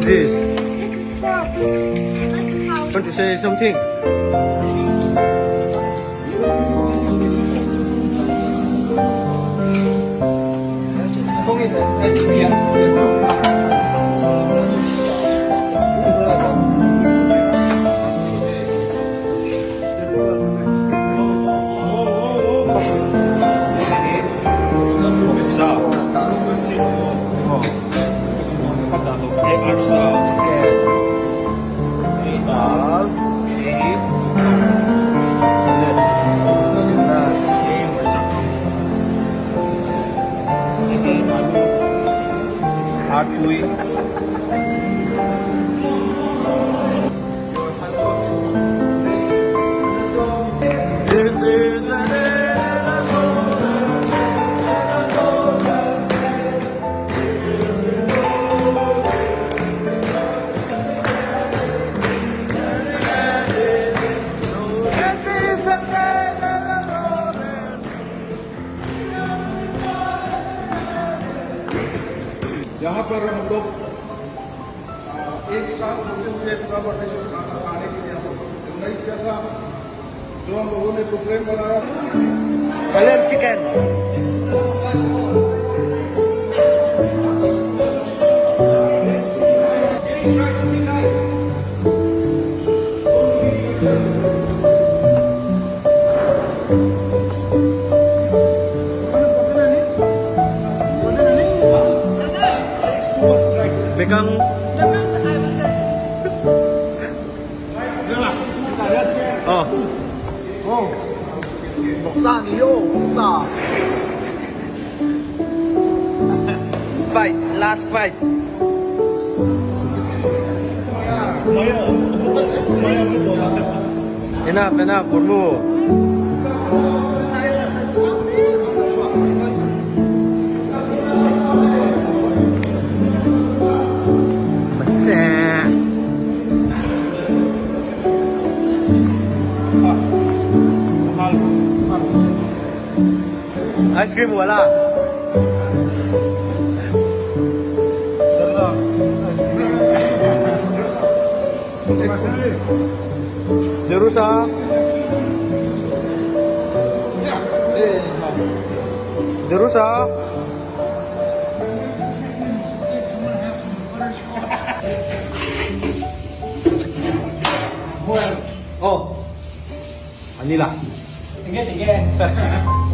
this? This is pork. Like how Want to say something? This is an यहाँ पर हम लोग एक साथ होते हुए ट्रांसपोर्टेशन खाना खाने के लिए हम लोगों ने निर्णय किया था जो हम लोगों ने प्रोग्राम बनाया Kalian chicken. Pegang. Oh. oh boksa niyo boksa Fight. Last fight. Enough, enough. One more. Ice cream wala. Jerusa. Jerusa. Oh. Manila. Tinggi.